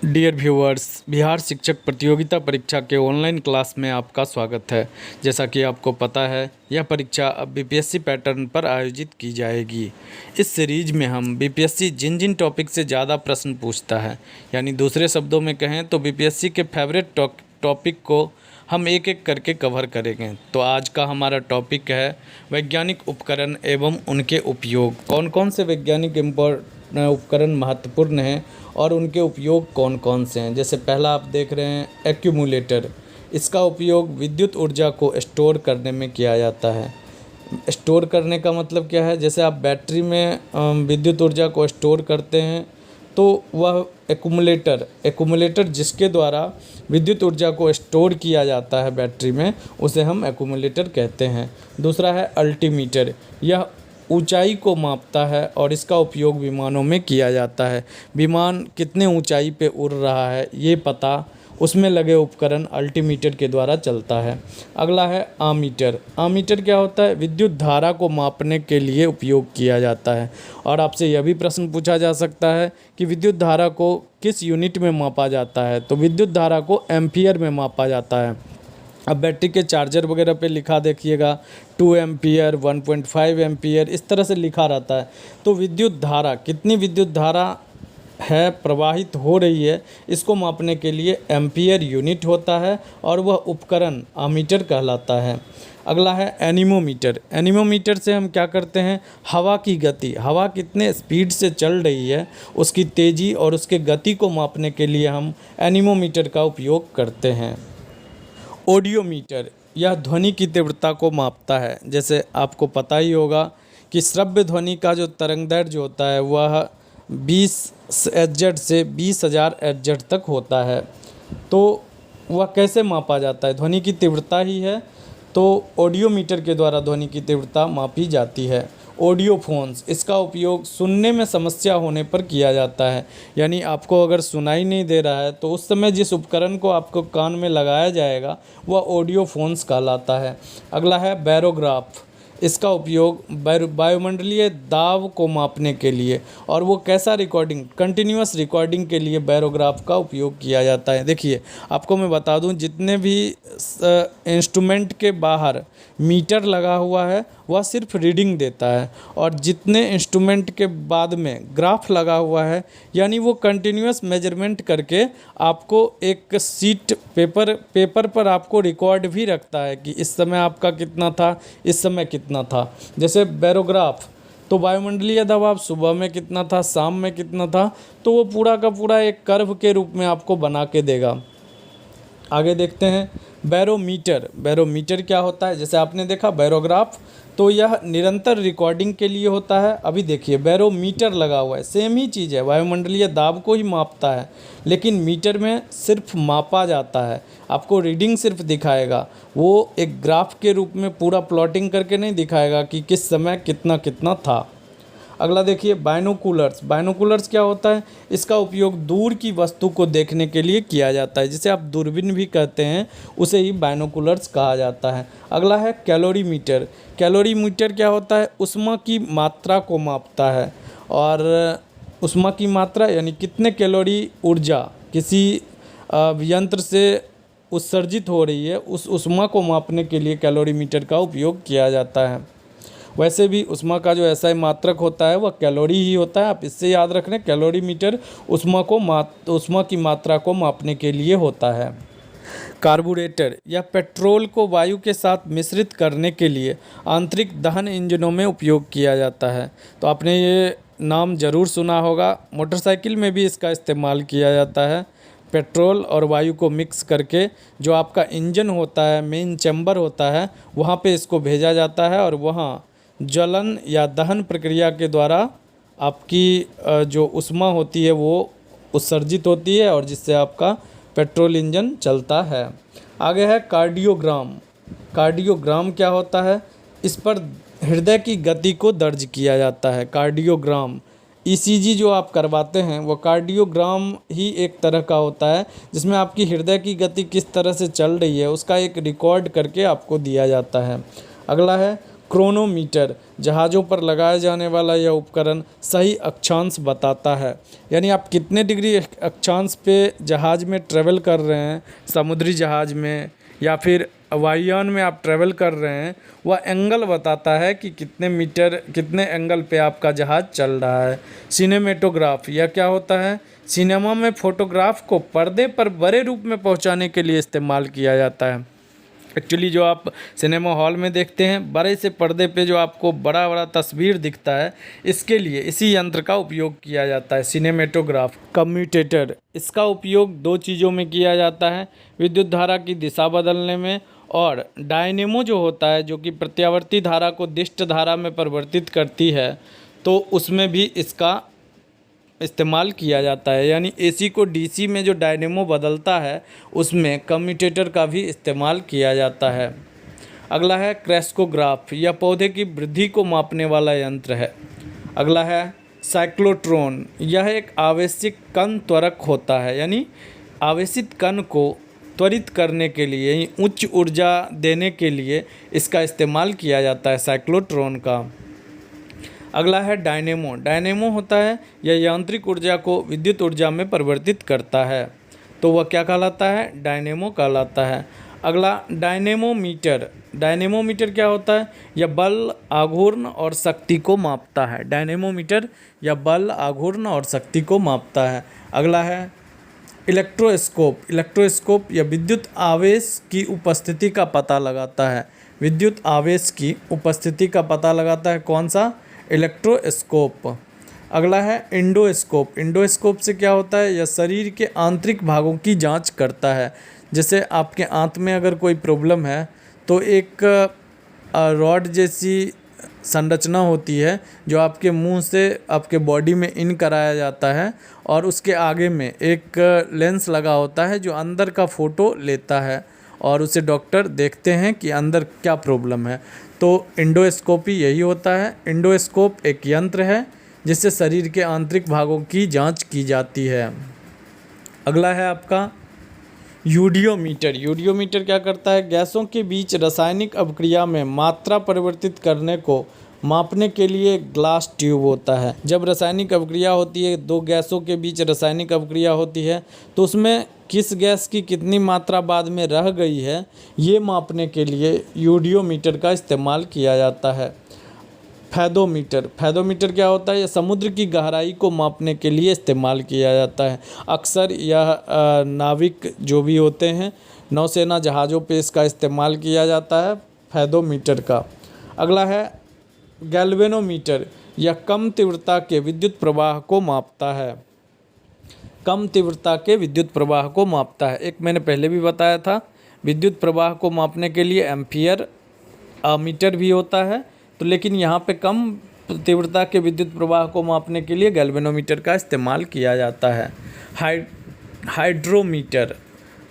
Dear viewers, Bihar शिक्षक प्रतियोगिता परीक्षा के ऑनलाइन क्लास में आपका स्वागत है। जैसा कि आपको पता है, यह परीक्षा अब बीपीएससी पैटर्न पर आयोजित की जाएगी। इस सीरीज में हम बीपीएससी जिन जिन टॉपिक से ज़्यादा प्रश्न पूछता है, यानी दूसरे शब्दों में कहें तो बीपीएससी के फेवरेट टॉपिक को हम एक एक करके कवर करेंगे। तो आज का हमारा टॉपिक है वैज्ञानिक उपकरण एवं उनके उपयोग। कौन कौन से वैज्ञानिक उपकरण महत्वपूर्ण हैं और उनके उपयोग कौन कौन से हैं। जैसे पहला आप देख रहे हैं एक्यूमुलेटर। इसका उपयोग विद्युत ऊर्जा को स्टोर करने में किया जाता है। स्टोर करने का मतलब क्या है? जैसे आप बैटरी में विद्युत ऊर्जा को स्टोर करते हैं तो वह एक्यूमुलेटर जिसके द्वारा विद्युत ऊर्जा को स्टोर किया जाता है बैटरी में, उसे हम एक्यूमुलेटर कहते हैं। दूसरा है अल्टीमीटर। यह ऊंचाई को मापता है और इसका उपयोग विमानों में किया जाता है। विमान कितने ऊंचाई पे उड़ रहा है ये पता उसमें लगे उपकरण अल्टीमीटर के द्वारा चलता है। अगला है आमीटर। आमीटर क्या होता है? विद्युत धारा को मापने के लिए उपयोग किया जाता है। और आपसे यह भी प्रश्न पूछा जा सकता है कि विद्युत धारा को किस यूनिट में मापा जाता है? तो विद्युत धारा को एम्पियर में मापा जाता है। अब बैटरी के चार्जर वगैरह पे लिखा देखिएगा 2 एम्पियर, 1.5 एम्पियर, इस तरह से लिखा रहता है। तो विद्युत धारा, कितनी विद्युत धारा है प्रवाहित हो रही है, इसको मापने के लिए एम्पियर यूनिट होता है और वह उपकरण आमीटर कहलाता है। अगला है एनीमोमीटर। एनीमोमीटर से हम क्या करते हैं? हवा की गति, हवा कितने स्पीड से चल रही है उसकी तेज़ी और उसके गति को मापने के लिए हम एनीमोमीटर का उपयोग करते हैं। ऑडियोमीटर, यह ध्वनि की तीव्रता को मापता है। जैसे आपको पता ही होगा कि श्रव्य ध्वनि का जो तरंगदैर्घ्य होता है वह 20 Hz से 20,000 Hz तक होता है। तो वह कैसे मापा जाता है? ध्वनि की तीव्रता ही है, तो ऑडियोमीटर के द्वारा ध्वनि की तीव्रता मापी जाती है। ऑडियोफोन्स, इसका उपयोग सुनने में समस्या होने पर किया जाता है। यानी आपको अगर सुनाई नहीं दे रहा है तो उस समय जिस उपकरण को आपको कान में लगाया जाएगा वह ऑडियोफोन्स कहलाता है। अगला है बैरोग्राफ। इसका उपयोग वायुमंडलीय दाब को मापने के लिए और वो कैसा रिकॉर्डिंग, कंटिन्यूअस रिकॉर्डिंग के लिए बैरोग्राफ का उपयोग किया जाता है। देखिए आपको मैं बता दूं, जितने भी इंस्ट्रूमेंट के बाहर मीटर लगा हुआ है वह सिर्फ रीडिंग देता है, और जितने इंस्ट्रूमेंट के बाद में ग्राफ लगा हुआ है यानी वो कंटिन्यूअस मेजरमेंट करके आपको एक सीट पेपर पर आपको रिकॉर्ड भी रखता है कि इस समय आपका कितना था, इस समय कितना था। जैसे बैरोग्राफ, तो वायुमंडलीय दबाव सुबह में कितना था, शाम में कितना था, तो वो पूरा का पूरा एक कर्व के रूप में आपको बना के देगा। आगे देखते हैं बैरोमीटर। बैरोमीटर क्या होता है? जैसे आपने देखा बैरोग्राफ, तो यह निरंतर रिकॉर्डिंग के लिए होता है। अभी देखिए बैरोमीटर लगा हुआ है, सेम ही चीज़ है, वायुमंडलीय दाब को ही मापता है, लेकिन मीटर में सिर्फ मापा जाता है, आपको रीडिंग सिर्फ दिखाएगा। वो एक ग्राफ के रूप में पूरा प्लॉटिंग करके नहीं दिखाएगा कि किस समय कितना कितना था। अगला देखिए बाइनोकुलर्स। बाइनोकुलर्स क्या होता है? इसका उपयोग दूर की वस्तु को देखने के लिए किया जाता है, जिसे आप दूरबीन भी कहते हैं, उसे ही बाइनोकुलर्स कहा जाता है। अगला है कैलोरीमीटर। कैलोरीमीटर क्या होता है? ऊष्मा की मात्रा को मापता है, और ऊष्मा की मात्रा यानी कितने कैलोरी ऊर्जा किसी यंत्र से उत्सर्जित हो रही है, उस ऊष्मा को मापने के लिए कैलोरीमीटर का उपयोग किया जाता है। वैसे भी ऊष्मा का जो एसआई मात्रक होता है वह कैलोरी ही होता है, आप इससे याद रख लें। कैलोरीमीटर ऊष्मा की मात्रा को मापने के लिए होता है। कार्बोरेटर, यह पेट्रोल को वायु के साथ मिश्रित करने के लिए आंतरिक दहन इंजनों में उपयोग किया जाता है। तो आपने ये नाम ज़रूर सुना होगा, मोटरसाइकिल में भी इसका इस्तेमाल किया जाता है। पेट्रोल और वायु को मिक्स करके जो आपका इंजन होता है, मेन चैम्बर होता है, वहाँ पे इसको भेजा जाता है और वहाँ ज्वलन या दहन प्रक्रिया के द्वारा आपकी जो ऊष्मा होती है वो उत्सर्जित होती है, और जिससे आपका पेट्रोल इंजन चलता है। आगे है कार्डियोग्राम। कार्डियोग्राम क्या होता है? इस पर हृदय की गति को दर्ज किया जाता है। कार्डियोग्राम, ईसीजी जो आप करवाते हैं वो कार्डियोग्राम ही एक तरह का होता है, जिसमें आपकी हृदय की गति किस तरह से चल रही है उसका एक रिकॉर्ड करके आपको दिया जाता है। अगला है क्रोनोमीटर, जहाज़ों पर लगाया जाने वाला यह उपकरण सही अक्षांश बताता है। यानी आप कितने डिग्री अक्षांश पे जहाज़ में ट्रेवल कर रहे हैं, समुद्री जहाज़ में या फिर वायुयान में आप ट्रेवल कर रहे हैं, वह एंगल बताता है कि कितने मीटर कितने एंगल पे आपका जहाज़ चल रहा है। सिनेमेटोग्राफ, यह क्या होता है? सिनेमा में फ़ोटोग्राफ को पर्दे पर बड़े रूप में पहुंचाने के लिए इस्तेमाल किया जाता है। एक्चुअली जो आप सिनेमा हॉल में देखते हैं, बड़े से पर्दे पे जो आपको बड़ा बड़ा तस्वीर दिखता है, इसके लिए इसी यंत्र का उपयोग किया जाता है, सिनेमेटोग्राफ। कम्यूटेटर, इसका उपयोग दो चीज़ों में किया जाता है, विद्युत धारा की दिशा बदलने में, और डायनेमो जो होता है जो कि प्रत्यावर्ती धारा को दिष्ट धारा में परिवर्तित करती है, तो उसमें भी इसका इस्तेमाल किया जाता है। यानी एसी को डीसी में जो डायनेमो बदलता है, उसमें कम्यूटेटर का भी इस्तेमाल किया जाता है। अगला है क्रेस्कोग्राफ, यह पौधे की वृद्धि को मापने वाला यंत्र है। अगला है साइक्लोट्रॉन, यह एक आवेशित कण त्वरक होता है, यानी आवेशित कण को त्वरित करने के लिए, यानी उच्च ऊर्जा देने के लिए इसका इस्तेमाल किया जाता है, साइक्लोट्रॉन का। अगला है डायनेमो। डायनेमो होता है यह यांत्रिक ऊर्जा को विद्युत ऊर्जा में परिवर्तित करता है, तो वह क्या कहलाता है? डायनेमो कहलाता है। अगला डायनेमोमीटर। डायनेमोमीटर क्या होता है? यह बल, आघूर्ण और शक्ति को मापता है। डायनेमोमीटर यह बल, आघूर्ण और शक्ति को मापता है। अगला है इलेक्ट्रोस्कोप। इलेक्ट्रोस्कोप यह विद्युत आवेश की उपस्थिति का पता लगाता है। विद्युत आवेश की उपस्थिति का पता लगाता है, कौन सा? इलेक्ट्रोस्कोप। अगला है इंडोस्कोप। इंडोस्कोप से क्या होता है? यह शरीर के आंतरिक भागों की जांच करता है। जैसे आपके आंत में अगर कोई प्रॉब्लम है, तो एक रॉड जैसी संरचना होती है जो आपके मुंह से आपके बॉडी में इन कराया जाता है, और उसके आगे में एक लेंस लगा होता है जो अंदर का फ़ोटो लेता है, और उसे डॉक्टर देखते हैं कि अंदर क्या प्रॉब्लम है। तो इंडोस्कोपी यही होता है। इंडोस्कोप एक यंत्र है जिससे शरीर के आंतरिक भागों की जांच की जाती है। अगला है आपका यूडियोमीटर। यूडियोमीटर क्या करता है? गैसों के बीच रासायनिक अभिक्रिया में मात्रा परिवर्तित करने को मापने के लिए ग्लास ट्यूब होता है। जब रासायनिक अभिक्रिया होती है, दो गैसों के बीच रासायनिक अभिक्रिया होती है, तो उसमें किस गैस की कितनी मात्रा बाद में रह गई है, ये मापने के लिए यूडियोमीटर का इस्तेमाल किया जाता है। फैदोमीटर। फैदोमीटर क्या होता है? यह समुद्र की गहराई को मापने के लिए इस्तेमाल किया जाता है। अक्सर यह नाविक जो भी होते हैं, नौसेना जहाज़ों पे इसका इस्तेमाल किया जाता है, फैदोमीटर का। अगला है गैल्वेनोमीटर। यह कम तीव्रता के विद्युत प्रवाह को मापता है। कम तीव्रता के विद्युत प्रवाह को मापता है। एक मैंने पहले भी बताया था, विद्युत प्रवाह को मापने के लिए एम्पियर मीटर भी होता है, तो लेकिन यहाँ पे कम तीव्रता के विद्युत प्रवाह को मापने के लिए गैल्वेनोमीटर का इस्तेमाल किया जाता है। हाइड्रोमीटर।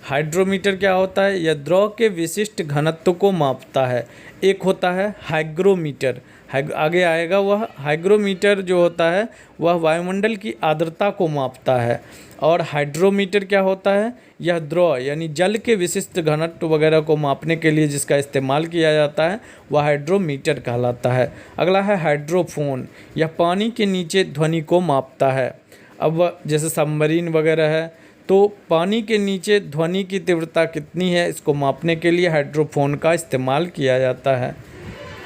हाइड्रोमीटर क्या होता है? यह द्रव के विशिष्ट घनत्व को मापता है। एक होता है हाइग्रोमीटर, आगे आएगा वह। हाइग्रोमीटर जो होता है वह वायुमंडल की आर्द्रता को मापता है। और हाइड्रोमीटर क्या होता है? यह द्रव यानी जल के विशिष्ट घनत्व वगैरह को मापने के लिए जिसका इस्तेमाल किया जाता है, वह हाइड्रोमीटर कहलाता है। अगला है हाइड्रोफोन। यह पानी के नीचे ध्वनि को मापता है। अब जैसे सबमरीन वगैरह है, तो पानी के नीचे ध्वनि की तीव्रता कितनी है, इसको मापने के लिए हाइड्रोफोन का इस्तेमाल किया जाता है।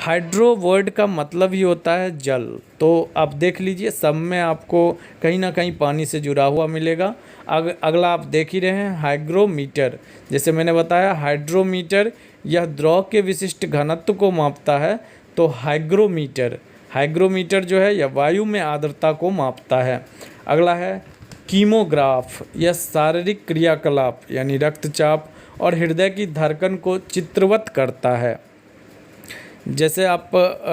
हाइड्रो वर्ड का मतलब ही होता है जल, तो आप देख लीजिए सब में आपको कहीं ना कहीं पानी से जुड़ा हुआ मिलेगा। अगला आप देख ही रहे हैं हाइग्रोमीटर। जैसे मैंने बताया हाइड्रोमीटर यह द्रव के विशिष्ट घनत्व को मापता है, तो हाइग्रोमीटर जो है यह वायु में आर्द्रता को मापता है। अगला है कीमोग्राफ। यह शारीरिक क्रियाकलाप यानी रक्तचाप और हृदय की धड़कन को चित्रवत करता है। जैसे आप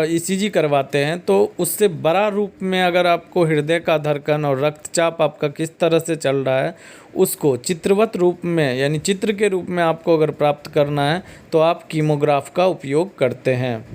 ईसीजी करवाते हैं, तो उससे बड़ा रूप में अगर आपको हृदय का धड़कन और रक्तचाप आपका किस तरह से चल रहा है, उसको चित्रवत रूप में यानी चित्र के रूप में आपको अगर प्राप्त करना है, तो आप कीमोग्राफ का उपयोग करते हैं।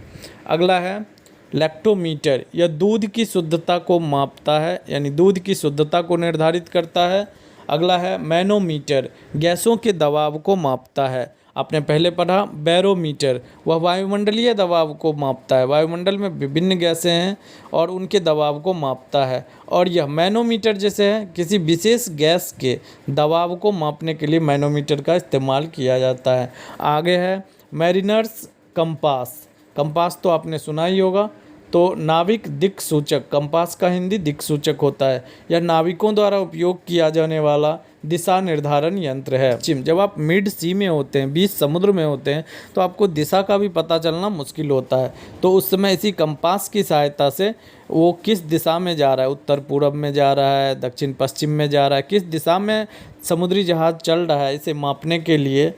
अगला है लैक्टोमीटर। यह दूध की शुद्धता को मापता है, यानी दूध की शुद्धता को निर्धारित करता है। अगला है मैनोमीटर। गैसों के दबाव को मापता है। आपने पहले पढ़ा बैरोमीटर, वह वायुमंडलीय दबाव को मापता है। वायुमंडल में विभिन्न गैसें हैं और उनके दबाव को मापता है। और यह मैनोमीटर जैसे है, किसी विशेष गैस के दबाव को मापने के लिए मैनोमीटर का इस्तेमाल किया जाता है। आगे है मैरिनर्स कंपास। कंपास तो आपने सुना ही होगा। तो नाविक दिक्सूचक, कंपास का हिंदी दिक्सूचक होता है। यह नाविकों द्वारा उपयोग किया जाने वाला दिशा निर्धारण यंत्र है। जब आप मिड सी में होते हैं, बीच समुद्र में होते हैं, तो आपको दिशा का भी पता चलना मुश्किल होता है। तो उस समय इसी कंपास की सहायता से वो किस दिशा में जा रहा है, उत्तर पूर्व में जा रहा है, दक्षिण पश्चिम में जा रहा है, किस दिशा में समुद्री जहाज़ चल रहा है, इसे मापने के लिए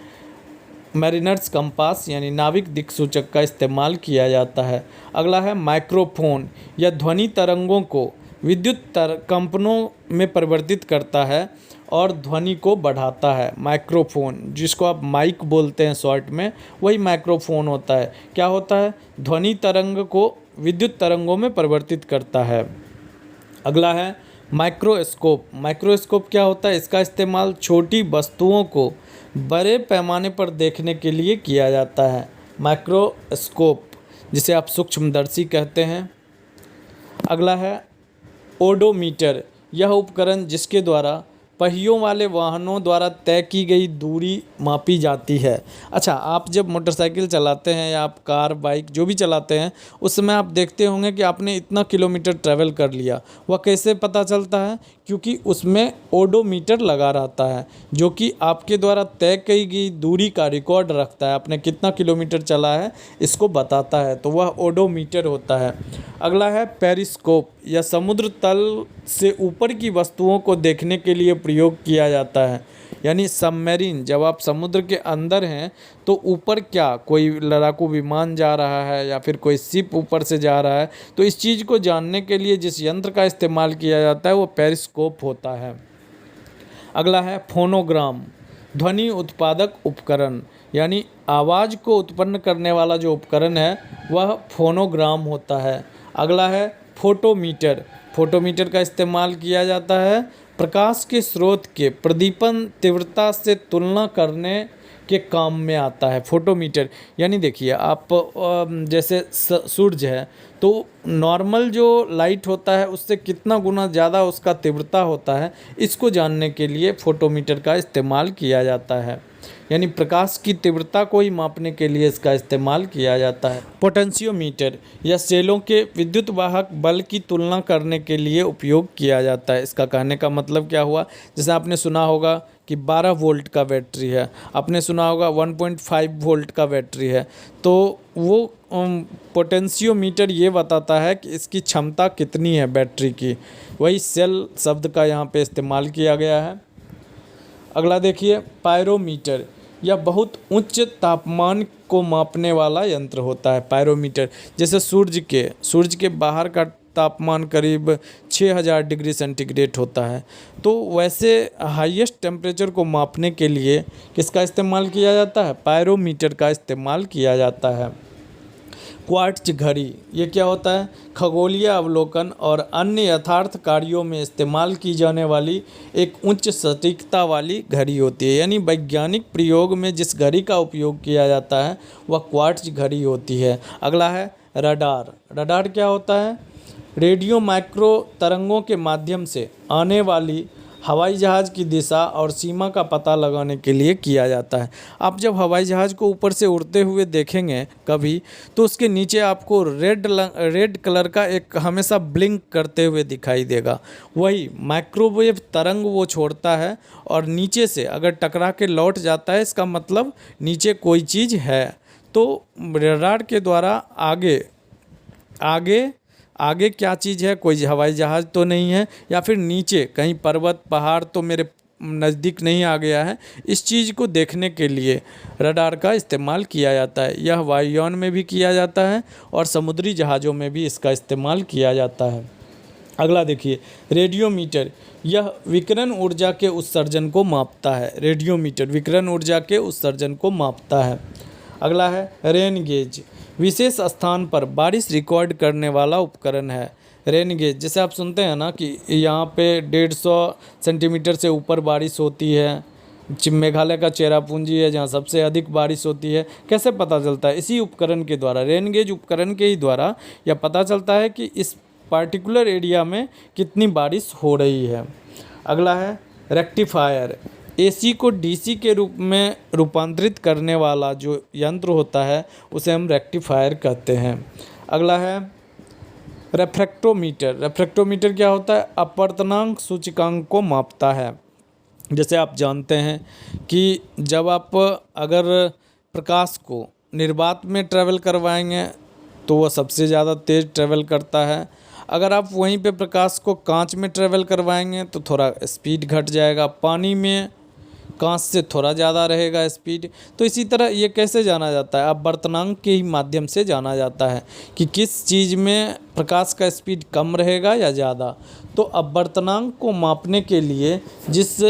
मैरिनर्स कंपास यानी नाविक दिक्सूचक का इस्तेमाल किया जाता है। अगला है माइक्रोफोन। यह ध्वनि तरंगों को विद्युत कंपनों में परिवर्तित करता है और ध्वनि को बढ़ाता है। माइक्रोफोन, जिसको आप माइक बोलते हैं शॉर्ट में, वही माइक्रोफोन होता है। क्या होता है? ध्वनि तरंग को विद्युत तरंगों में परिवर्तित करता है। अगला है माइक्रोस्कोप। माइक्रोस्कोप क्या होता है? इसका इस्तेमाल छोटी वस्तुओं को बड़े पैमाने पर देखने के लिए किया जाता है। माइक्रोस्कोप, जिसे आप सूक्ष्मदर्शी कहते हैं। अगला है ओडोमीटर। यह उपकरण जिसके द्वारा पहियों वाले वाहनों द्वारा तय की गई दूरी मापी जाती है। अच्छा, आप जब मोटरसाइकिल चलाते हैं या आप कार बाइक जो भी चलाते हैं, उस समय आप देखते होंगे कि आपने इतना किलोमीटर ट्रैवल कर लिया। वह कैसे पता चलता है? क्योंकि उसमें ओडोमीटर लगा रहता है, जो कि आपके द्वारा तय की गई दूरी का रिकॉर्ड रखता है। आपने कितना किलोमीटर चला है इसको बताता है, तो वह ओडोमीटर होता है। अगला है पेरिस्कोप। यह समुद्र तल से ऊपर की वस्तुओं को देखने के लिए प्रयोग किया जाता है। यानी सबमरीन, जब आप समुद्र के अंदर हैं तो ऊपर क्या कोई लड़ाकू विमान जा रहा है या फिर कोई शिप ऊपर से जा रहा है, तो इस चीज़ को जानने के लिए जिस यंत्र का इस्तेमाल किया जाता है वो पेरिस्कोप होता है। अगला है फोनोग्राम। ध्वनि उत्पादक उपकरण, यानी आवाज़ को उत्पन्न करने वाला जो उपकरण है वह फोनोग्राम होता है। अगला है फोटोमीटर। फोटोमीटर का इस्तेमाल किया जाता है प्रकाश के स्रोत के प्रदीपन तीव्रता से तुलना करने के काम में आता है। फोटोमीटर यानी देखिए आप जैसे सूरज है तो नॉर्मल जो लाइट होता है उससे कितना गुना ज़्यादा उसका तीव्रता होता है, इसको जानने के लिए फोटोमीटर का इस्तेमाल किया जाता है। यानी प्रकाश की तीव्रता को ही मापने के लिए इसका इस्तेमाल किया जाता है। पोटेंशियोमीटर या सेलों के विद्युत वाहक बल की तुलना करने के लिए उपयोग किया जाता है। इसका कहने का मतलब क्या हुआ? जैसे आपने सुना होगा कि 12 वोल्ट का बैटरी है, आपने सुना होगा 1.5 वोल्ट का बैटरी है, तो वो पोटेंशियोमीटर ये बताता है कि इसकी क्षमता कितनी है बैटरी की। वही सेल शब्द का यहाँ पे इस्तेमाल किया गया है। अगला देखिए पायरोमीटर। यह बहुत उच्च तापमान को मापने वाला यंत्र होता है। पायरोमीटर, जैसे सूरज के बाहर का तापमान करीब 6000 डिग्री सेंटीग्रेड होता है, तो वैसे हाईएस्ट टेम्परेचर को मापने के लिए किसका इस्तेमाल किया जाता है? पायरोमीटर का इस्तेमाल किया जाता है। क्वार्ट्ज घड़ी, ये क्या होता है? खगोलीय अवलोकन और अन्य यथार्थ कार्यों में इस्तेमाल की जाने वाली एक उच्च सटीकता वाली घड़ी होती है। यानी वैज्ञानिक प्रयोग में जिस घड़ी का उपयोग किया जाता है वह क्वार्ट्ज घड़ी होती है। अगला है रडार। रडार क्या होता है? रेडियो माइक्रो तरंगों के माध्यम से आने वाली हवाई जहाज़ की दिशा और सीमा का पता लगाने के लिए किया जाता है। आप जब हवाई जहाज़ को ऊपर से उड़ते हुए देखेंगे कभी, तो उसके नीचे आपको रेड कलर का एक हमेशा ब्लिंक करते हुए दिखाई देगा। वही माइक्रोवेव तरंग वो छोड़ता है और नीचे से अगर टकरा के लौट जाता है, इसका मतलब नीचे कोई चीज़ है। तो रडार के द्वारा आगे क्या चीज़ है? कोई हवाई जहाज़ तो नहीं है, या फिर नीचे कहीं पर्वत पहाड़ तो मेरे नज़दीक नहीं आ गया है। इस चीज़ को देखने के लिए रडार का इस्तेमाल किया जाता है। यह वायुयान में भी किया जाता है और समुद्री जहाज़ों में भी इसका इस्तेमाल किया जाता है। अगला देखिए रेडियोमीटर। यह विकिरण ऊर्जा के उत्सर्जन को मापता है। रेडियोमीटर विकिरण ऊर्जा के उत्सर्जन को मापता है। अगला है रेन गेज। विशेष स्थान पर बारिश रिकॉर्ड करने वाला उपकरण है। रेन गेज, जैसे आप सुनते हैं ना कि यहाँ पे 150 सेंटीमीटर से ऊपर बारिश होती है, मेघालय का चेरापूंजी है जहाँ सबसे अधिक बारिश होती है। कैसे पता चलता है? इसी उपकरण के द्वारा, रेन गेज उपकरण के ही द्वारा यह पता चलता है कि इस पार्टिकुलर एरिया में कितनी बारिश हो रही है। अगला है रेक्टिफायर। एसी को डीसी के रूप में रूपांतरित करने वाला जो यंत्र होता है उसे हम रेक्टिफायर कहते हैं। अगला है रेफ्रेक्टोमीटर। रेफ्रेक्टोमीटर क्या होता है? अपवर्तनांक सूचकांक को मापता है। जैसे आप जानते हैं कि जब आप अगर प्रकाश को निर्वात में ट्रैवल करवाएंगे तो वह सबसे ज़्यादा तेज़ ट्रैवल करता है। अगर आप वहीं पे प्रकाश को कांच में ट्रैवल करवाएंगे तो थोड़ा स्पीड घट जाएगा। पानी में कांच से थोड़ा ज़्यादा रहेगा स्पीड। तो इसी तरह ये कैसे जाना जाता है? अपवर्तनांक के ही माध्यम से जाना जाता है कि किस चीज़ में प्रकाश का स्पीड कम रहेगा या ज़्यादा। तो अपवर्तनांक को मापने के लिए जिस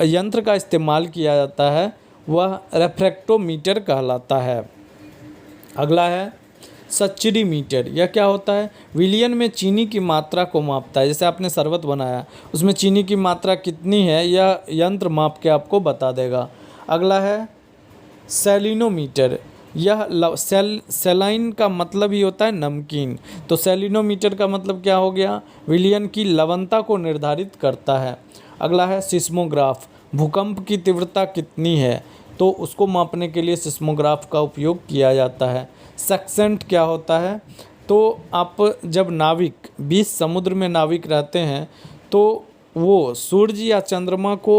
यंत्र का इस्तेमाल किया जाता है वह रेफ्रेक्टोमीटर कहलाता है। अगला है सच्चरी मीटर। यह क्या होता है? विलियन में चीनी की मात्रा को मापता है। जैसे आपने शरबत बनाया, उसमें चीनी की मात्रा कितनी है यह यंत्र माप के आपको बता देगा। अगला है सैलिनोमीटर। यह सैलाइन का मतलब ही होता है नमकीन। तो सैलिनोमीटर का मतलब क्या हो गया? विलियन की लवणता को निर्धारित करता है। अगला है सिस्मोग्राफ। भूकंप की तीव्रता कितनी है तो उसको मापने के लिए सिस्मोग्राफ का उपयोग किया जाता है। सक्सेंट क्या होता है? तो आप जब नाविक 20 समुद्र में नाविक रहते हैं तो वो सूर्य या चंद्रमा को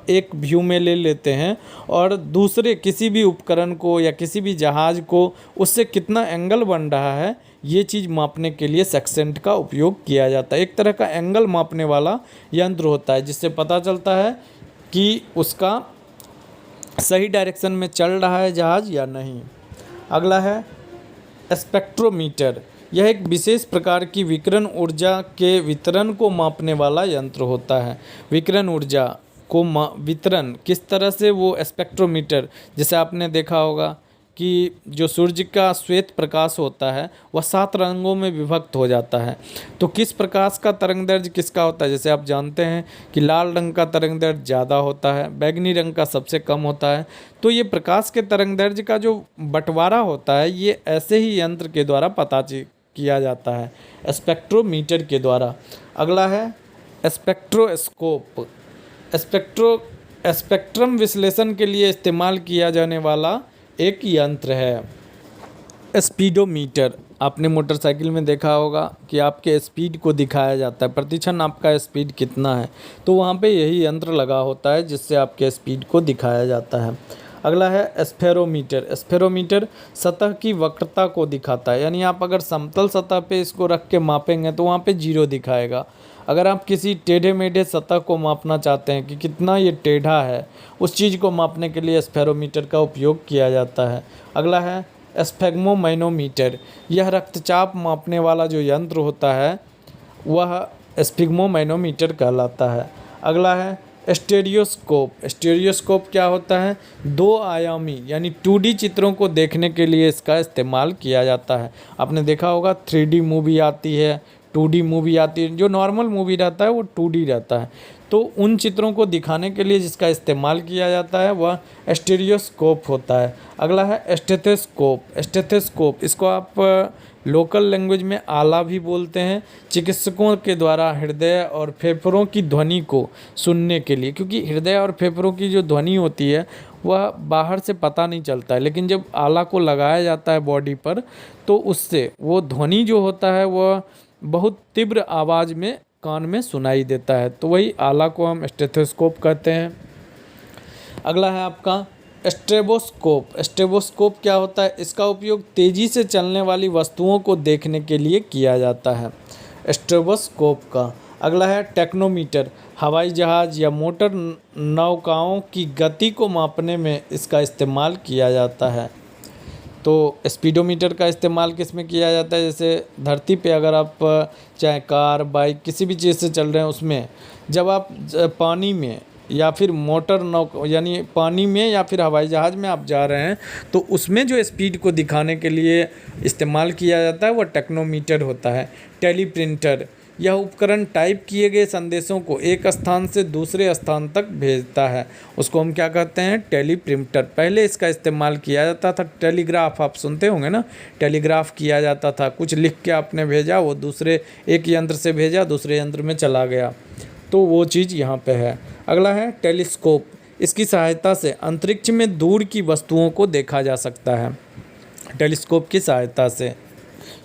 एक व्यू में ले लेते हैं और दूसरे किसी भी उपकरण को या किसी भी जहाज़ को उससे कितना एंगल बन रहा है ये चीज़ मापने के लिए सक्सेंट का उपयोग किया जाता है। एक तरह का एंगल मापने वाला यंत्र होता है जिससे पता चलता है कि उसका सही डायरेक्शन में चल रहा है जहाज़ या नहीं। अगला है स्पेक्ट्रोमीटर। यह एक विशेष प्रकार की विकिरण ऊर्जा के वितरण को मापने वाला यंत्र होता है। विकिरण ऊर्जा को वितरण किस तरह से, वो स्पेक्ट्रोमीटर, जैसे आपने देखा होगा कि जो सूर्य का श्वेत प्रकाश होता है वह 7 रंगों में विभक्त हो जाता है। तो किस प्रकाश का तरंगदैर्घ्य किसका होता है? जैसे आप जानते हैं कि लाल रंग का तरंगदैर्घ्य ज़्यादा होता है, बैगनी रंग का सबसे कम होता है। तो ये प्रकाश के तरंगदैर्घ्य का जो बंटवारा होता है ये ऐसे ही यंत्र के द्वारा पता किया जाता है, स्पेक्ट्रोमीटर के द्वारा। अगला है स्पेक्ट्रोस्कोप। स्पेक्ट्रम विश्लेषण के लिए इस्तेमाल किया जाने वाला एक यंत्र है। स्पीडोमीटर। आपने मोटरसाइकिल में देखा होगा कि आपके स्पीड को दिखाया जाता है, प्रतिक्षण आपका स्पीड कितना है, तो वहाँ पे यही यंत्र लगा होता है जिससे आपके स्पीड को दिखाया जाता है। अगला है स्फेरोमीटर। स्फेरोमीटर सतह की वक्रता को दिखाता है, यानी आप अगर समतल सतह पे इसको रख के मापेंगे तो वहाँ पे 0 दिखाएगा। अगर आप किसी टेढ़े मेढ़े सतह को मापना चाहते हैं कि कितना ये टेढ़ा है, उस चीज़ को मापने के लिए स्फेरोमीटर का उपयोग किया जाता है। अगला है स्फिग्मोमैनोमीटर। यह रक्तचाप मापने वाला जो यंत्र होता है वह स्फिग्मोमैनोमीटर कहलाता है। अगला है स्टेरियोस्कोप। स्टेरियोस्कोप क्या होता है? 2 आयामी यानी 2D चित्रों को देखने के लिए इसका इस्तेमाल किया जाता है। आपने देखा होगा 3D मूवी आती है, 2D मूवी आती है। जो नॉर्मल मूवी रहता है वो 2D रहता है। तो उन चित्रों को दिखाने के लिए जिसका इस्तेमाल किया जाता है वह स्टेरियोस्कोप होता है। अगला है स्टेथोस्कोप। स्टेथोस्कोप इसको आप लोकल लैंग्वेज में आला भी बोलते हैं। चिकित्सकों के द्वारा हृदय और फेफड़ों की ध्वनि को सुनने के लिए, क्योंकि हृदय और फेफड़ों की जो ध्वनि होती है वह बाहर से पता नहीं चलता है, लेकिन जब आला को लगाया जाता है बॉडी पर तो उससे वो ध्वनि जो होता है वह बहुत तीव्र आवाज़ में कान में सुनाई देता है। तो वही आला को हम स्टेथोस्कोप कहते हैं। अगला है आपका स्ट्रेबोस्कोप। स्ट्रेबोस्कोप क्या होता है? इसका उपयोग तेज़ी से चलने वाली वस्तुओं को देखने के लिए किया जाता है, स्ट्रेबोस्कोप का। अगला है टेक्नोमीटर। हवाई जहाज़ या मोटर नौकाओं की गति को मापने में इसका इस्तेमाल किया जाता है। तो स्पीडोमीटर का इस्तेमाल किस में किया जाता है? जैसे धरती पे अगर आप चाहे कार, बाइक, किसी भी चीज़ से चल रहे हैं उसमें जब आप पानी में या फिर मोटर नौका यानी पानी में या फिर हवाई जहाज़ में आप जा रहे हैं तो उसमें जो स्पीड को दिखाने के लिए इस्तेमाल किया जाता है वह टेक्नोमीटर होता है। टेलीप्रिंटर। यह उपकरण टाइप किए गए संदेशों को एक स्थान से दूसरे स्थान तक भेजता है। उसको हम क्या कहते हैं? टेलीप्रिंटर। पहले इसका इस्तेमाल किया जाता था टेलीग्राफ, आप सुनते होंगे ना, टेलीग्राफ किया जाता था। कुछ लिख के आपने भेजा, वो दूसरे एक यंत्र से भेजा, दूसरे यंत्र में चला गया, तो वो चीज़ यहाँ पे है। अगला है टेलीस्कोप। इसकी सहायता से अंतरिक्ष में दूर की वस्तुओं को देखा जा सकता है, टेलीस्कोप की सहायता से,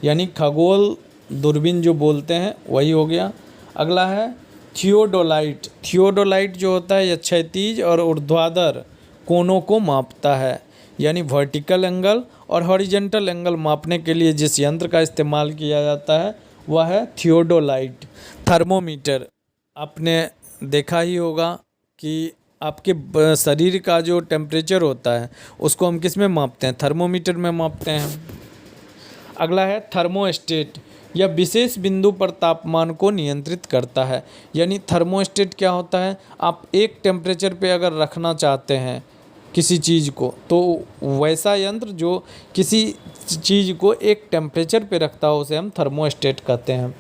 यानी खगोल दूरबीन जो बोलते हैं वही हो गया। अगला है थियोडोलाइट। थियोडोलाइट जो होता है यह क्षैतिज और ऊर्ध्वाधर कोणों को मापता है, यानी वर्टिकल एंगल और हॉरिजेंटल एंगल मापने के लिए जिस यंत्र का इस्तेमाल किया जाता है वह है थियोडोलाइट। थर्मोमीटर, आपने देखा ही होगा कि आपके शरीर का जो टेम्परेचर होता है उसको हम किस में मापते हैं? थर्मोमीटर में मापते हैं। अगला है थर्मोस्टेट। यह विशेष बिंदु पर तापमान को नियंत्रित करता है, यानी थर्मोस्टेट क्या होता है? आप एक टेम्परेचर पे अगर रखना चाहते हैं किसी चीज़ को, तो वैसा यंत्र जो किसी चीज़ को एक टेम्परेचर पे रखता हो उसे हम थर्मोस्टेट कहते हैं।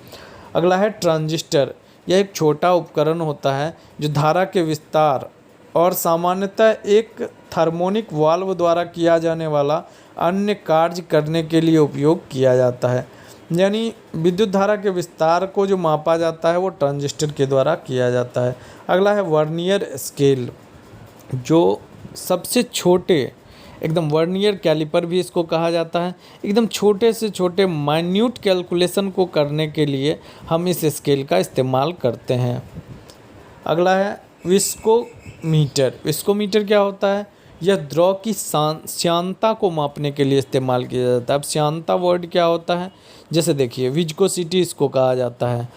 अगला है ट्रांजिस्टर। यह एक छोटा उपकरण होता है जो धारा के विस्तार और सामान्यतः एक थर्मोनिक वाल्व द्वारा किया जाने वाला अन्य कार्य करने के लिए उपयोग किया जाता है, यानी विद्युत धारा के विस्तार को जो मापा जाता है वो ट्रांजिस्टर के द्वारा किया जाता है। अगला है वर्नियर स्केल, जो सबसे छोटे, एकदम वर्नियर कैलिपर भी इसको कहा जाता है, एकदम छोटे से छोटे माइन्यूट कैलकुलेशन को करने के लिए हम इस स्केल का इस्तेमाल करते हैं। अगला है विस्कोमीटर। विस्कोमीटर क्या होता है? यह द्रव की श्यानता को मापने के लिए इस्तेमाल किया जाता है। अब श्यानता वर्ड क्या होता है? जैसे देखिए विस्कोसिटी इसको कहा जाता है।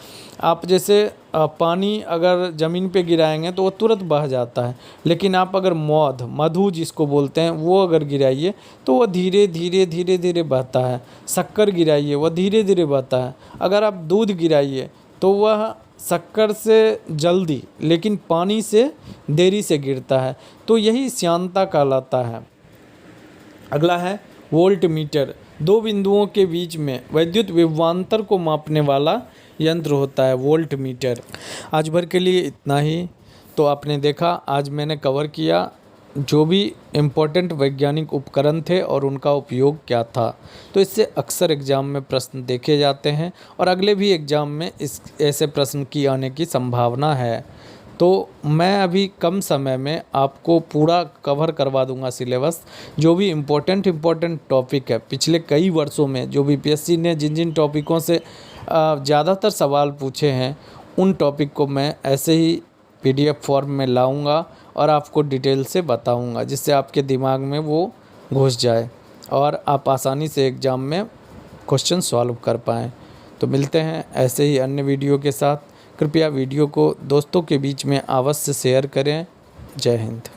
आप जैसे पानी अगर ज़मीन पे गिराएंगे तो वो तुरंत बह जाता है, लेकिन आप अगर मधु जिसको बोलते हैं वो अगर गिराइए तो वह धीरे धीरे धीरे धीरे बहता है। शक्कर गिराइए वह धीरे धीरे बहता है। अगर आप दूध गिराइए तो वह शक्कर से जल्दी लेकिन पानी से देरी से गिरता है, तो यही श्यानता कहलाता है। अगला है वोल्ट मीटर। दो बिंदुओं के बीच में वैद्युत विभवांतर को मापने वाला यंत्र होता है वोल्ट मीटर। आज भर के लिए इतना ही। तो आपने देखा, आज मैंने कवर किया जो भी इम्पोर्टेंट वैज्ञानिक उपकरण थे और उनका उपयोग क्या था। तो इससे अक्सर एग्ज़ाम में प्रश्न देखे जाते हैं और अगले भी एग्ज़ाम में इस ऐसे प्रश्न की आने की संभावना है। तो मैं अभी कम समय में आपको पूरा कवर करवा दूंगा सिलेबस, जो भी इम्पोर्टेंट टॉपिक है पिछले कई वर्षों में जो बीपीएससी ने जिन जिन टॉपिकों से ज़्यादातर सवाल पूछे हैं उन टॉपिक को मैं ऐसे ही पीडीएफ फॉर्म में लाऊंगा और आपको डिटेल से बताऊंगा, जिससे आपके दिमाग में वो घुस जाए और आप आसानी से एग्ज़ाम में क्वेश्चन सॉल्व कर पाएँ। तो मिलते हैं ऐसे ही अन्य वीडियो के साथ। कृपया वीडियो को दोस्तों के बीच में अवश्य शेयर करें। जय हिंद।